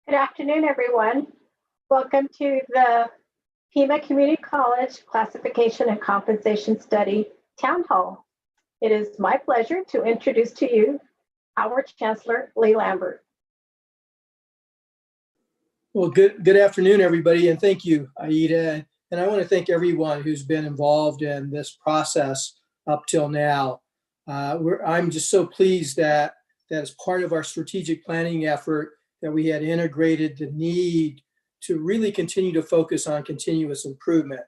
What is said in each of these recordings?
Good afternoon, everyone. Welcome to the Pima Community College Classification and Compensation Study Town Hall. It is my pleasure to introduce to you our Chancellor, Lee Lambert. Well, good afternoon, everybody, and thank you, Aida. And I want to thank everyone who's been involved in this process up till now. I'm just so pleased that as part of our strategic planning effort, that we had integrated the need to really continue to focus on continuous improvement.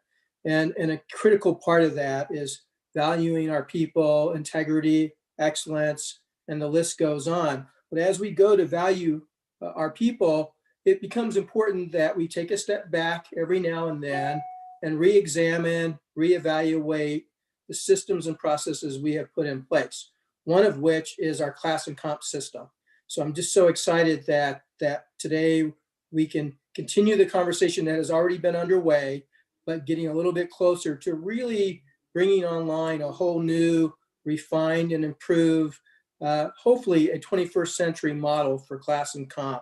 And a critical part of that is valuing our people, integrity, excellence, and the list goes on. But as we go to value our people, it becomes important that we take a step back every now and then and re-examine, reevaluate the systems and processes we have put in place, one of which is our class and comp system. So I'm just so excited that today we can continue the conversation that has already been underway, but getting a little bit closer to really bringing online a whole new, refined and improved, hopefully a 21st century model for class and comp.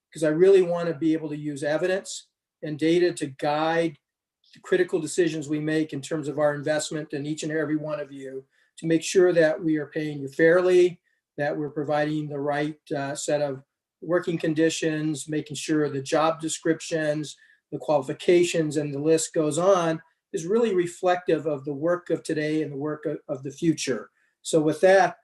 Because I really want to be able to use evidence and data to guide the critical decisions we make in terms of our investment in each and every one of you, to make sure that we are paying you fairly, that we're providing the right set of working conditions, making sure the job descriptions, the qualifications, and the list goes on, is really reflective of the work of today and the work of the future. So with that,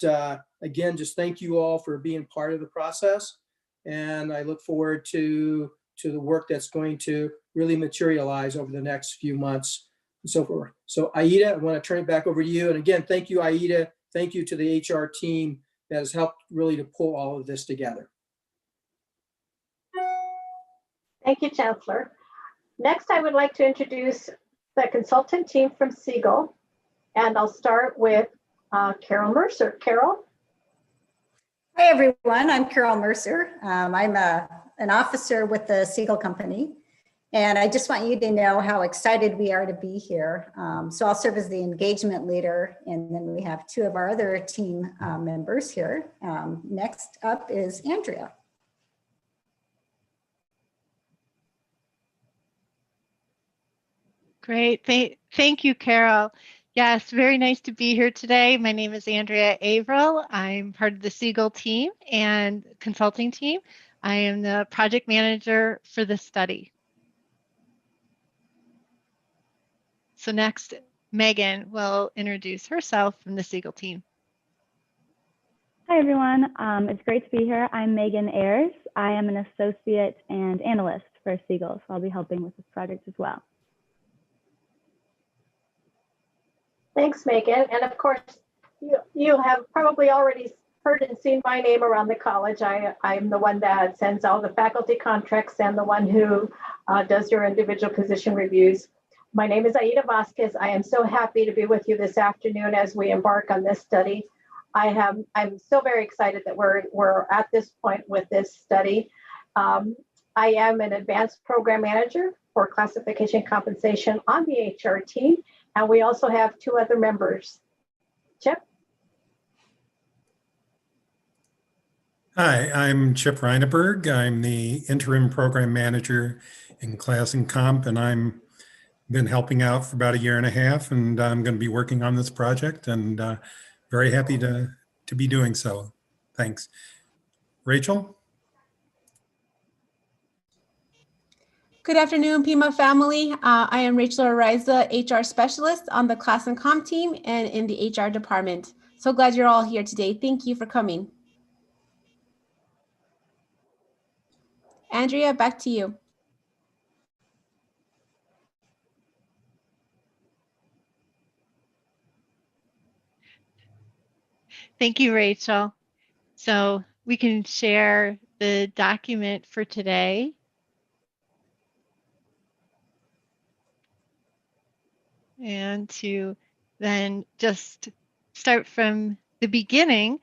again, just thank you all for being part of the process. And I look forward to the work that's going to really materialize over the next few months and so forth. So Aida, I want to turn it back over to you. And again, thank you, Aida. Thank you to the HR team that has helped really to pull all of this together. Thank you, Chancellor. Next, I would like to introduce the consultant team from Siegel. And I'll start with Carol Mercer. Carol? Hi, everyone. I'm Carol Mercer. I'm an officer with the Siegel Company. And I just want you to know how excited we are to be here. So I'll serve as the engagement leader, and then we have two of our other team members here. Next up is Andrea. Great. Thank you, Carol. Yes, very nice to be here today. My name is Andrea Averill. I'm part of the Siegel team and consulting team. I am the project manager for the study. So next, Megan will introduce herself from the Siegel team. Hi, everyone. It's great to be here. I'm Megan Ayers. I am an associate and analyst for Siegel, so I'll be helping with this project as well. Thanks, Megan. And of course, you have probably already heard and seen my name around the college. I'm the one that sends all the faculty contracts and the one who does your individual position reviews. My name is Aida Vasquez. I am so happy to be with you this afternoon as we embark on this study. I'm so very excited that we're at this point with this study. I am an advanced program manager for classification compensation on the HR team. And we also have two other members. Chip? Hi, I'm Chip Reineberg. I'm the interim program manager in Class and Comp, and I'm been helping out for about 1.5 years, and I'm going to be working on this project, and very happy to be doing so. Thanks. Rachel? Good afternoon, Pima family. I am Rachel Ariza, HR specialist on the Class and Comp team and in the HR department. So glad you're all here today. Thank you for coming. Andrea, back to you. Thank you, Rachel. So we can share the document for today. And to then just start from the beginning,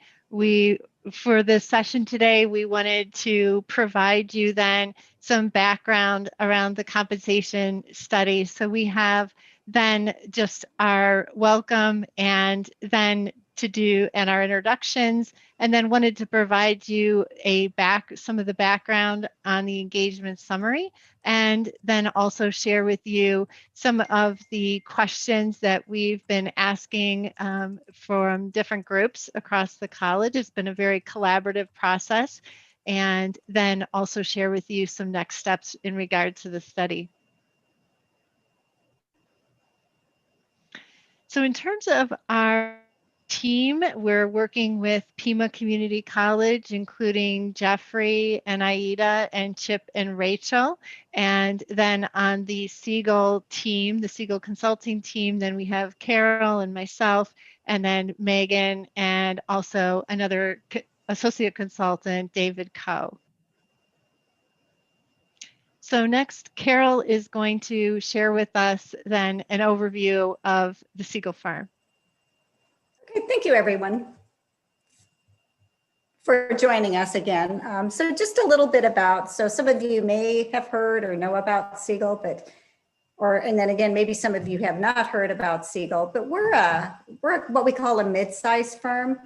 for the session today, we wanted to provide you then some background around the compensation study. So we have then just our welcome and then and our introductions, and then wanted to provide you some of the background on the engagement summary, and then also share with you some of the questions that we've been asking from different groups across the college. It's been a very collaborative process, and then also share with you some next steps in regard to the study. So in terms of our team, we're working with Pima Community College, including Jeffrey and Aida and Chip and Rachel. And then on the Siegel team, the Siegel consulting team, then we have Carol and myself, and then Megan, and also another associate consultant, David Coe. So next, Carol is going to share with us then an overview of the Siegel Farm. Okay, thank you everyone for joining us again. So just a little bit about, so some of you may have heard or know about Siegel, and then again, maybe some of you have not heard about Siegel, but we're what we call a mid-sized firm.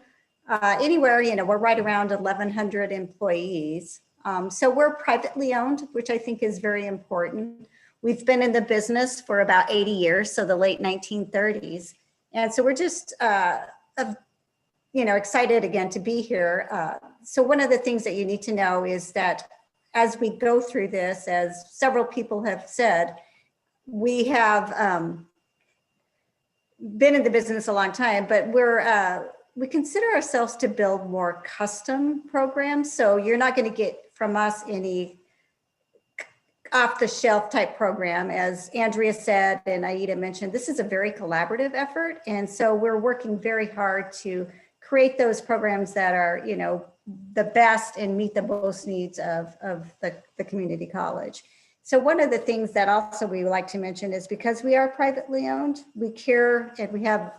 Anywhere, we're right around 1,100 employees. So we're privately owned, which I think is very important. We've been in the business for about 80 years, so the late 1930s. And so we're just, excited again to be here. So one of the things that you need to know is that as we go through this, as several people have said, we have been in the business a long time, but we consider ourselves to build more custom programs. So you're not going to get from us any off-the-shelf type program. As Andrea said and Aida mentioned, this is a very collaborative effort. And so we're working very hard to create those programs that are, the best and meet the most needs of the community college. So one of the things that also we would like to mention is because we are privately owned, we care and we have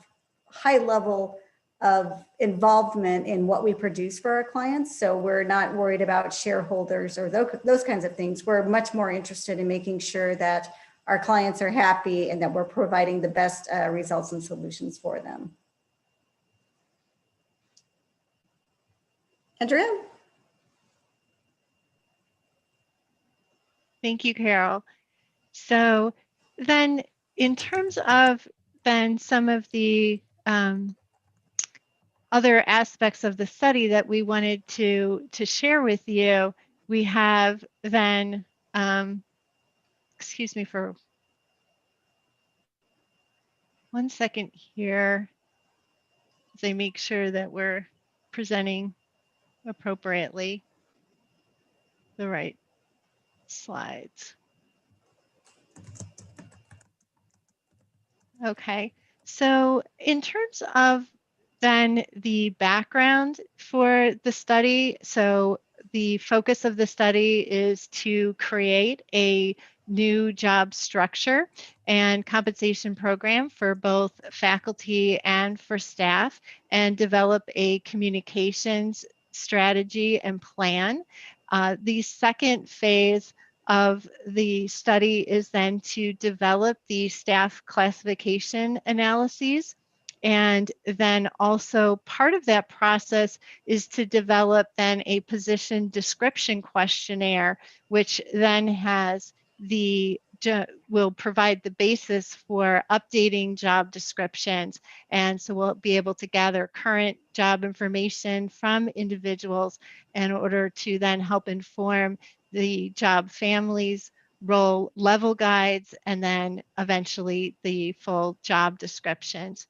high level of involvement in what we produce for our clients. So we're not worried about shareholders or those kinds of things. We're much more interested in making sure that our clients are happy and that we're providing the best results and solutions for them. Andrea? Thank you, Carol. So then in terms of then some of the other aspects of the study that we wanted to share with you, we have then, excuse me for 1 second here, as I make sure that we're presenting appropriately the right slides. Okay, so in terms of then the background for the study, so the focus of the study is to create a new job structure and compensation program for both faculty and for staff, and develop a communications strategy and plan. The second phase of the study is then to develop the staff classification analyses. And then also part of that process is to develop then a position description questionnaire, which then will provide the basis for updating job descriptions. And so we'll be able to gather current job information from individuals in order to then help inform the job families, role level guides, and then eventually the full job descriptions.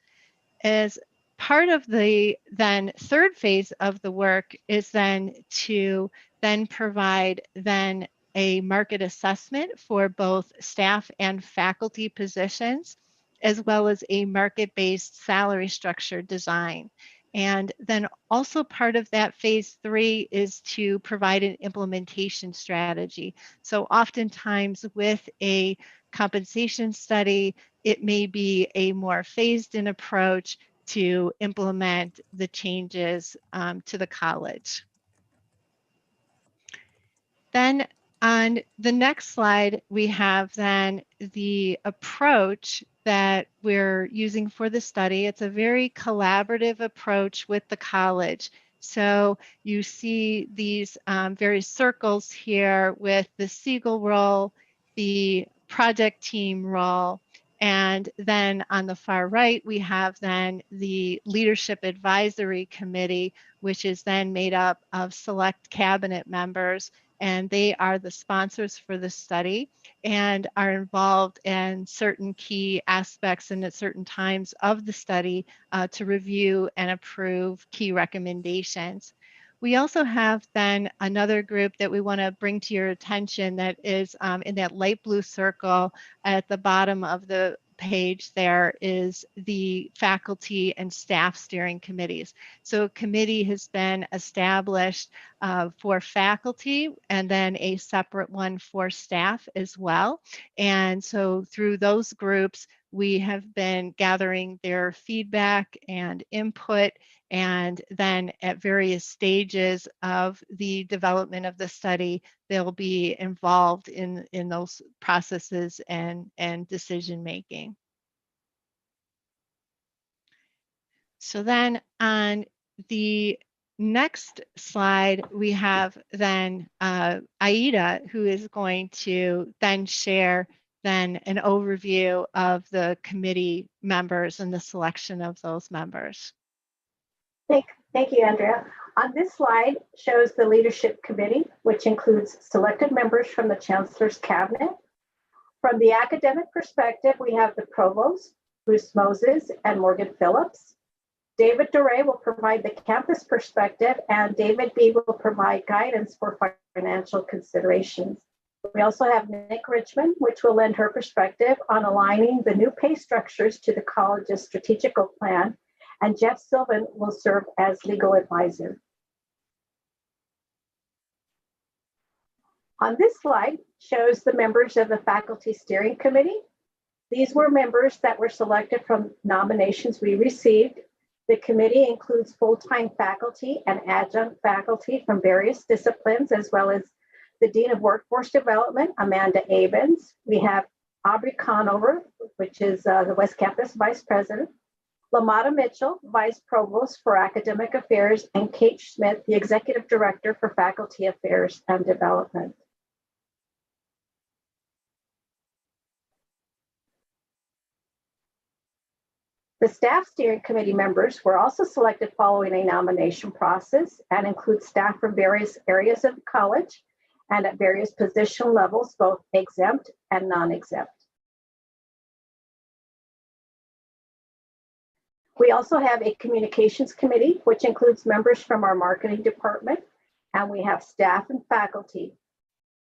As part of the then third phase of the work is then to then provide then a market assessment for both staff and faculty positions, as well as a market-based salary structure design. And then also part of that phase 3 is to provide an implementation strategy. So oftentimes with a compensation study, it may be a more phased in approach to implement the changes to the college. Then on the next slide, we have then the approach that we're using for the study. It's a very collaborative approach with the college. So you see these various circles here with the Siegel role, the project team role, and then on the far right, we have then the Leadership Advisory Committee, which is then made up of select cabinet members, and they are the sponsors for the study and are involved in certain key aspects and at certain times of the study to review and approve key recommendations. We also have then another group that we want to bring to your attention that is in that light blue circle at the bottom of the page. There is the faculty and staff steering committees. So a committee has been established for faculty and then a separate one for staff as well. And so through those groups, we have been gathering their feedback and input, and then at various stages of the development of the study, they'll be involved in those processes and decision making. So then on the next slide, we have then Aida, who is going to then share then an overview of the committee members and the selection of those members. Thank you, Andrea. On this slide shows the leadership committee, which includes selected members from the chancellor's cabinet. From the academic perspective, we have the provost, Bruce Moses, and Morgan Phillips. David Duray will provide the campus perspective, and David B. will provide guidance for financial considerations. We also have Nick Richmond, which will lend her perspective on aligning the new pay structures to the college's strategical plan, and Jeff Sylvan will serve as legal advisor. On this slide shows the members of the faculty steering committee. These were members that were selected from nominations we received. The committee includes full-time faculty and adjunct faculty from various disciplines, as well as the Dean of Workforce Development, Amanda Avens. We have Aubrey Conover, which is the West Campus Vice President, LaMotta Mitchell, Vice Provost for Academic Affairs, and Kate Schmidt, the Executive Director for Faculty Affairs and Development. The staff steering committee members were also selected following a nomination process and include staff from various areas of the college and at various position levels, both exempt and non-exempt. We also have a communications committee, which includes members from our marketing department, and we have staff and faculty.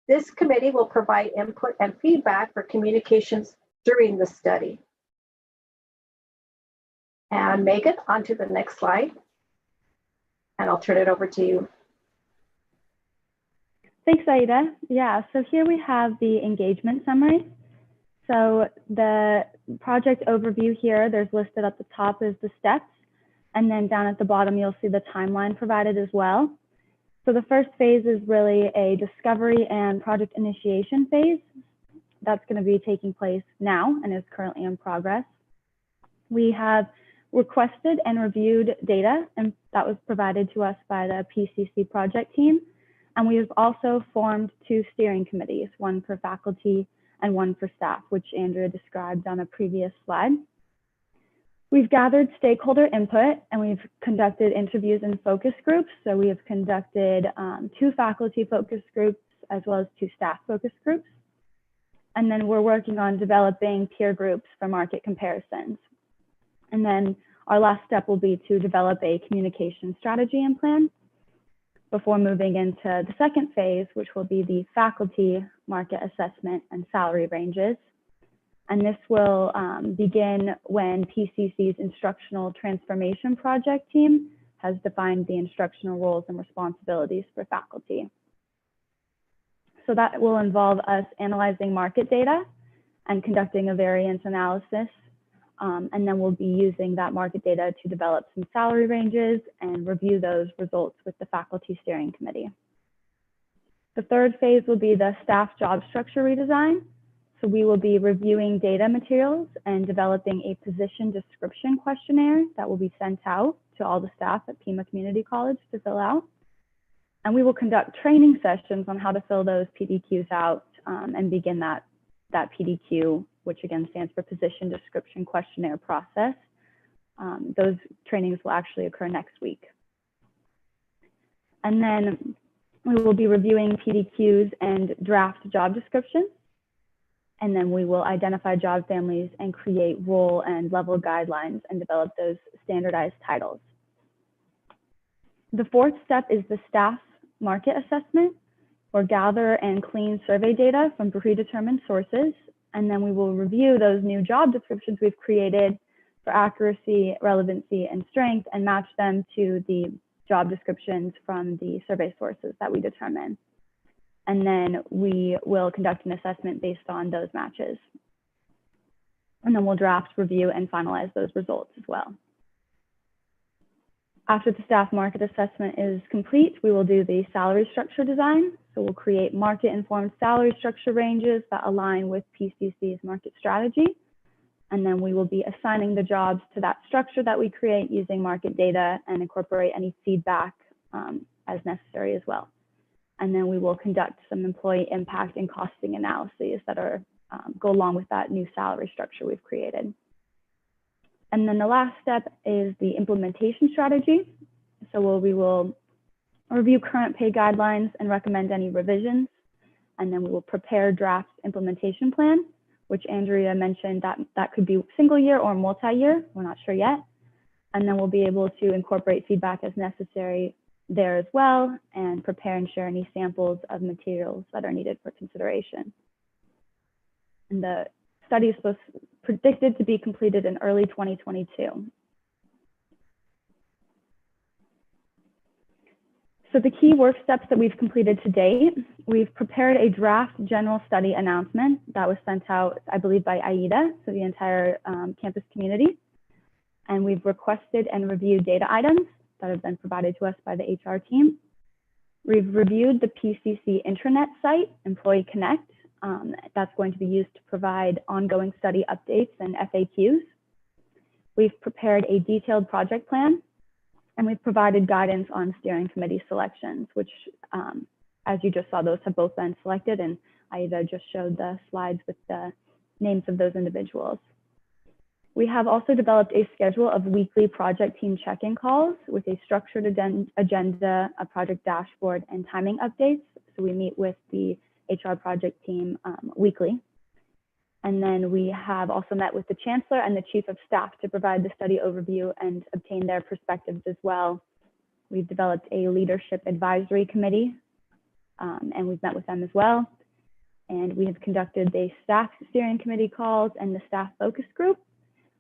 This committee will provide input and feedback for communications during the study. And Megan, on to the next slide, and I'll turn it over to you. Thanks, Aida. Yeah, so here we have the engagement summary. So the project overview here, there's listed at the top is the steps, and then down at the bottom, you'll see the timeline provided as well. So the first phase is really a discovery and project initiation phase. That's going to be taking place now and is currently in progress. We have requested and reviewed data, and that was provided to us by the PCC project team. And we have also formed 2 steering committees, one for faculty and one for staff, which Andrea described on a previous slide. We've gathered stakeholder input and we've conducted interviews and focus groups. So we have conducted 2 faculty focus groups as well as 2 staff focus groups. And then we're working on developing peer groups for market comparisons. And then our last step will be to develop a communication strategy and plan before moving into the second phase, which will be the faculty market assessment and salary ranges. And this will begin when PCC's instructional transformation project team has defined the instructional roles and responsibilities for faculty. So that will involve us analyzing market data and conducting a variance analysis. And then we'll be using that market data to develop some salary ranges and review those results with the faculty steering committee. The third phase will be the staff job structure redesign. So we will be reviewing data materials and developing a position description questionnaire that will be sent out to all the staff at Pima Community College to fill out. And we will conduct training sessions on how to fill those PDQs out and begin that PDQ, which again stands for Position Description Questionnaire process. Those trainings will actually occur next week. And then we will be reviewing PDQs and draft job descriptions. And then we will identify job families and create role and level guidelines and develop those standardized titles. The fourth step is the staff market assessment, or gather and clean survey data from predetermined sources. And then we will review those new job descriptions we've created for accuracy, relevancy, and strength, and match them to the job descriptions from the survey sources that we determine. And then we will conduct an assessment based on those matches. And then we'll draft, review, and finalize those results as well. After the staff market assessment is complete, we will do the salary structure design. So we'll create market-informed salary structure ranges that align with PCC's market strategy. And then we will be assigning the jobs to that structure that we create using market data and incorporate any feedback as necessary as well. And then we will conduct some employee impact and costing analyses that are go along with that new salary structure we've created. And then the last step is the implementation strategy. So we will review current pay guidelines and recommend any revisions. And then we will prepare draft implementation plan, which Andrea mentioned that could be single year or multi-year. We're not sure yet. And then we'll be able to incorporate feedback as necessary there as well, and prepare and share any samples of materials that are needed for consideration. And the study is predicted to be completed in early 2022. So the key work steps that we've completed to date, we've prepared a draft general study announcement that was sent out, I believe, by AIDA, so the entire campus community. And we've requested and reviewed data items that have been provided to us by the HR team. We've reviewed the PCC intranet site, Employee Connect. That's going to be used to provide ongoing study updates and FAQs. We've prepared a detailed project plan, and we've provided guidance on steering committee selections, which, as you just saw, those have both been selected, and Aida just showed the slides with the names of those individuals. We have also developed a schedule of weekly project team check-in calls with a structured agenda, a project dashboard, and timing updates. So we meet with the HR project team weekly. And then we have also met with the chancellor and the chief of staff to provide the study overview and obtain their perspectives as well. We've developed a leadership advisory committee, and we've met with them as well. And we have conducted the staff steering committee calls and the staff focus group.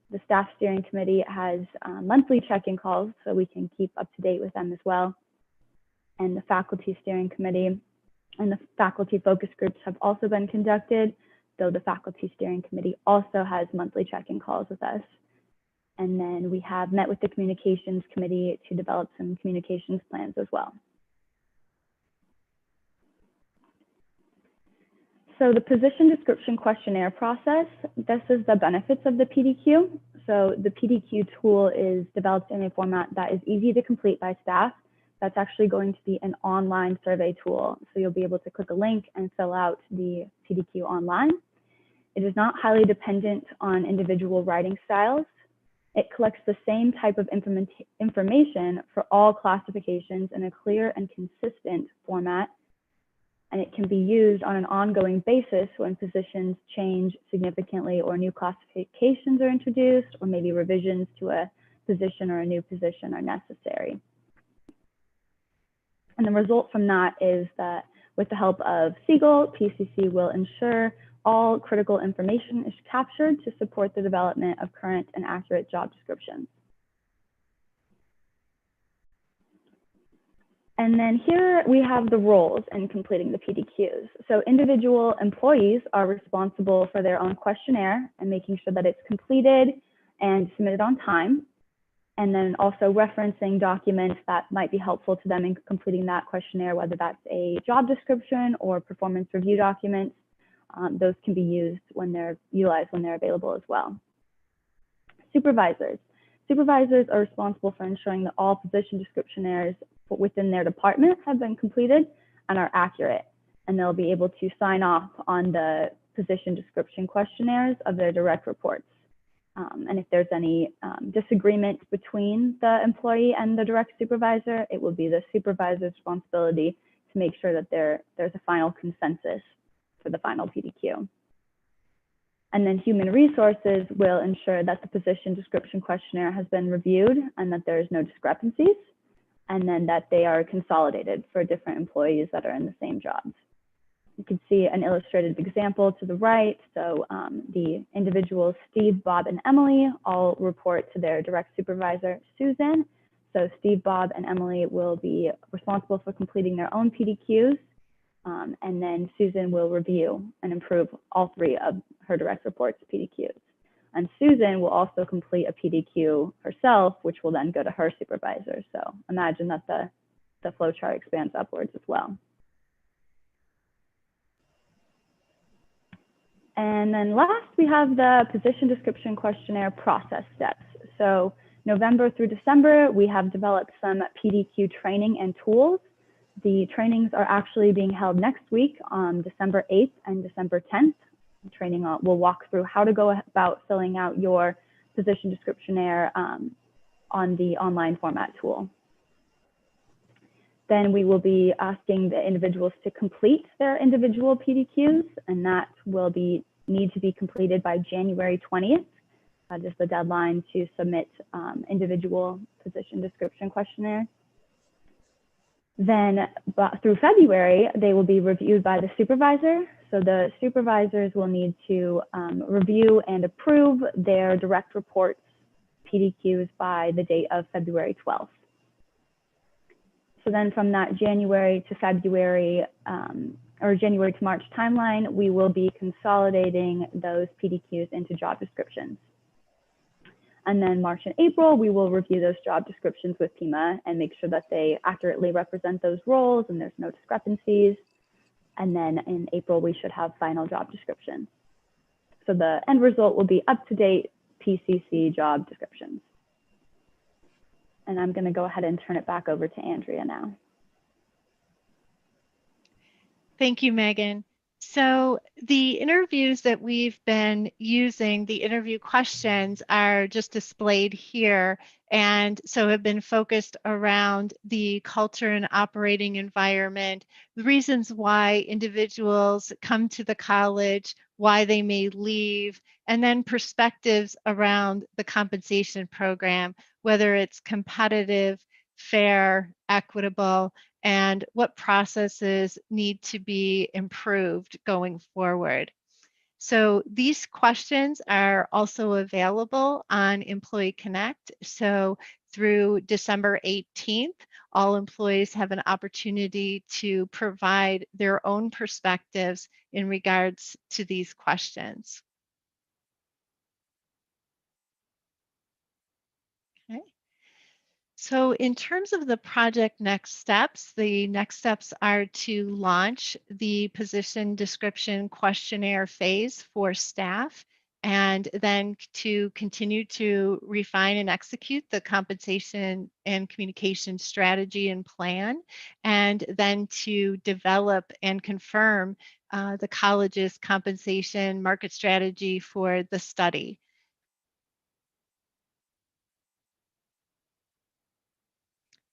The staff steering committee has monthly check-in calls, so we can keep up to date with them as well. And the faculty steering committee and the faculty focus groups have also been conducted, though the faculty steering committee also has monthly check-in calls with us. And then we have met with the communications committee to develop some communications plans as well. So the position description questionnaire process, this is the benefits of the PDQ. So the PDQ tool is developed in a format that is easy to complete by staff. That's actually going to be an online survey tool. So you'll be able to click a link and fill out the PDQ online. It is not highly dependent on individual writing styles. It collects the same type of information for all classifications in a clear and consistent format. And it can be used on an ongoing basis when positions change significantly or new classifications are introduced, or maybe revisions to a position or a new position are necessary. And the result from that is that with the help of Siegel, PCC will ensure all critical information is captured to support the development of current and accurate job descriptions. And then here we have the roles in completing the PDQs. So individual employees are responsible for their own questionnaire and making sure that it's completed and submitted on time. And then also referencing documents that might be helpful to them in completing that questionnaire, whether that's a job description or performance review documents, those can be used when they're utilized when they're available as well. Supervisors. Supervisors are responsible for ensuring that all position descriptionnaires within their department have been completed and are accurate, and they'll be able to sign off on the position description questionnaires of their direct reports. And if there's any disagreement between the employee and the direct supervisor, it will be the supervisor's responsibility to make sure that there's a final consensus for the final PDQ. And then human resources will ensure that the position description questionnaire has been reviewed and that there's no discrepancies, and then that they are consolidated for different employees that are in the same jobs. You can see an illustrated example to the right. So the individuals, Steve, Bob, and Emily, all report to their direct supervisor, Susan. So Steve, Bob, and Emily will be responsible for completing their own PDQs. And then Susan will review and improve all three of her direct reports PDQs. And Susan will also complete a PDQ herself, which will then go to her supervisor. So imagine that the flow chart expands upwards as well. And then last, we have the position description questionnaire process steps. So November through December, we have developed some PDQ training and tools. The trainings are actually being held next week on December 8th and December 10th. The training will walk through how to go about filling out your position descriptionnaire on the online format tool. Then we will be asking the individuals to complete their individual PDQs, and that will need to be completed by January 20th. That is the deadline to submit individual position description questionnaire. Then through February, they will be reviewed by the supervisor. So the supervisors will need to review and approve their direct reports PDQs by the date of February 12th. So then from that January to February or January to March timeline, we will be consolidating those PDQs into job descriptions. And then March and April, we will review those job descriptions with PIMA and make sure that they accurately represent those roles and there's no discrepancies. And then in April, we should have final job descriptions. So the end result will be up-to-date PCC job descriptions. And I'm going to go ahead and turn it back over to Andrea now. Thank you, Megan. So the interviews that we've been using, the interview questions are just displayed here, and so have been focused around the culture and operating environment, the reasons why individuals come to the college, why they may leave, and then perspectives around the compensation program, whether it's competitive, fair, equitable, and what processes need to be improved going forward. So these questions are also available on Employee Connect. So through December 18th, all employees have an opportunity to provide their own perspectives in regards to these questions. Okay. So in terms of the project next steps, the next steps are to launch the position description questionnaire phase for staff, and then to continue to refine and execute the compensation and communication strategy and plan, and then to develop and confirm the college's compensation market strategy for the study.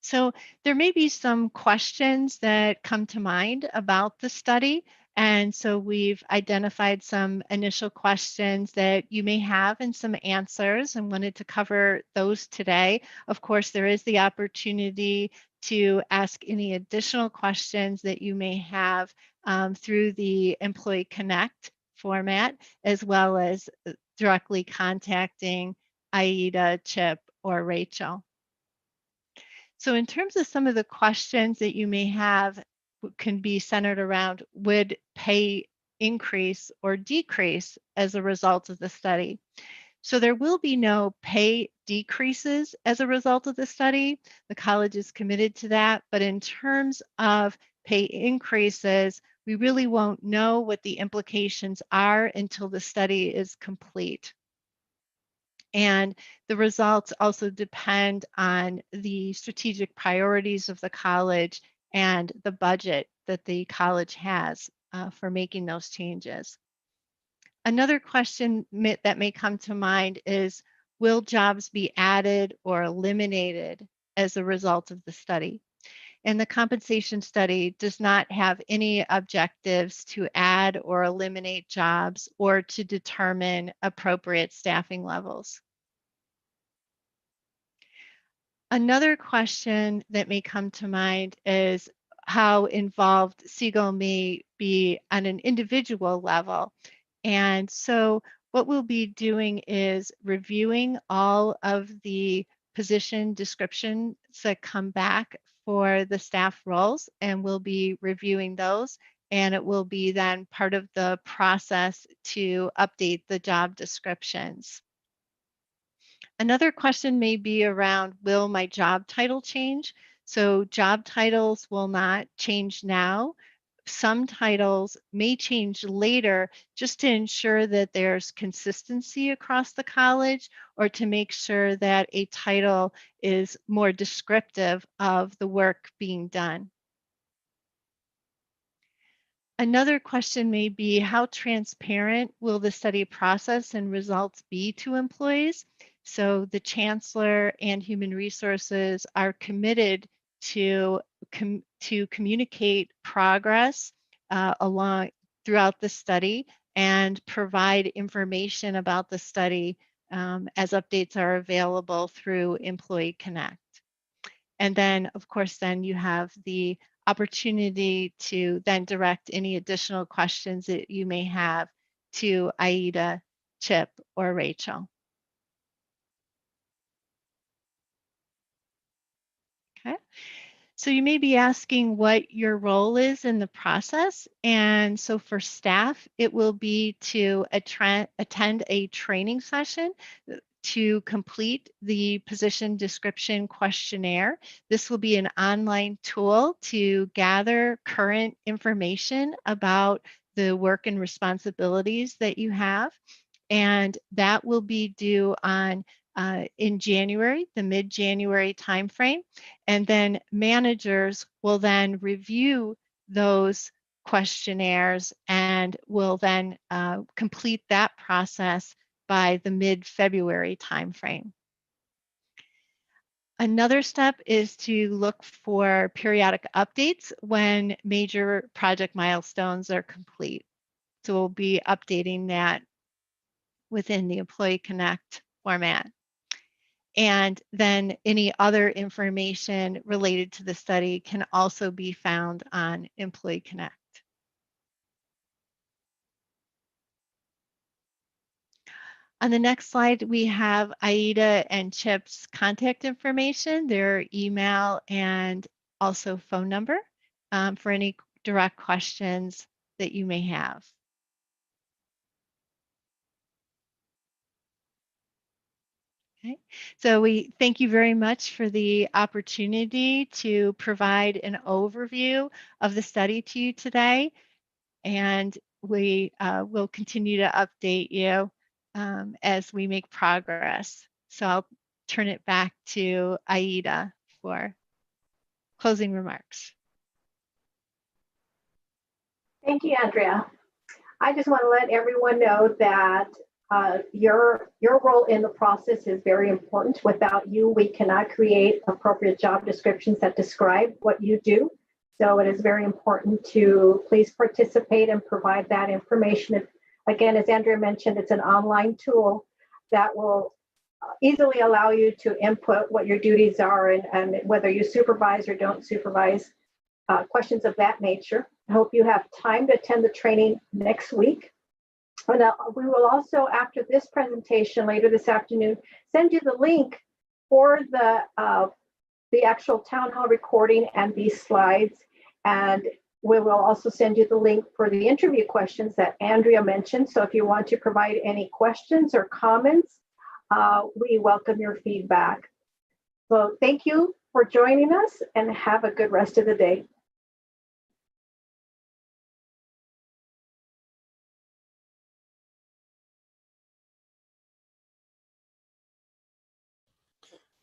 So there may be some questions that come to mind about the study. And so we've identified some initial questions that you may have and some answers, and wanted to cover those today. Of course, there is the opportunity to ask any additional questions that you may have through the Employee Connect format, as well as directly contacting Aida, Chip, or Rachel. So in terms of some of the questions that you may have can be centered around, would pay increase or decrease as a result of the study? So there will be no pay decreases as a result of the study. The college is committed to that. But in terms of pay increases, we really won't know what the implications are until the study is complete. And the results also depend on the strategic priorities of the college and the budget that the college has for making those changes. Another question that may come to mind is, will jobs be added or eliminated as a result of the study? And the compensation study does not have any objectives to add or eliminate jobs or to determine appropriate staffing levels. Another question that may come to mind is how involved Siegel may be on an individual level. And so what we'll be doing is reviewing all of the position descriptions that come back for the staff roles, and we'll be reviewing those, and it will be then part of the process to update the job descriptions. Another question may be around, will my job title change? So job titles will not change now. Some titles may change later just to ensure that there's consistency across the college, or to make sure that a title is more descriptive of the work being done. Another question may be, how transparent will the study process and results be to employees? So the chancellor and human resources are committed to communicate progress along throughout the study and provide information about the study as updates are available through Employee Connect. And then, of course, then you have the opportunity to then direct any additional questions that you may have to Aida, Chip, or Rachel. Okay. So you may be asking what your role is in the process. And so for staff, it will be to attend a training session to complete the position description questionnaire. This will be an online tool to gather current information about the work and responsibilities that you have. And that will be due on in January, the mid-January timeframe. And then managers will then review those questionnaires and will then complete that process by the mid-February timeframe. Another step is to look for periodic updates when major project milestones are complete. So we'll be updating that within the Employee Connect format. And then any other information related to the study can also be found on Employee Connect. On the next slide, we have Aida and Chip's contact information, their email, and also phone number for any direct questions that you may have. Okay. So we thank you very much for the opportunity to provide an overview of the study to you today. And we will continue to update you as we make progress. So I'll turn it back to Aida for closing remarks. Thank you, Andrea. I just want to let everyone know that your role in the process is very important. Without you, we cannot create appropriate job descriptions that describe what you do. So it is very important to please participate and provide that information. Again, as Andrea mentioned, it's an online tool that will easily allow you to input what your duties are and whether you supervise or don't supervise, questions of that nature. I hope you have time to attend the training next week. And we will also, after this presentation later this afternoon, send you the link for the actual town hall recording and these slides. And we will also send you the link for the interview questions that Andrea mentioned. So if you want to provide any questions or comments, we welcome your feedback. So thank you for joining us and have a good rest of the day.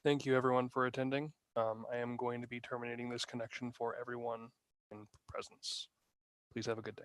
Thank you everyone for attending. I am going to be terminating this connection for everyone in presence. Please have a good day.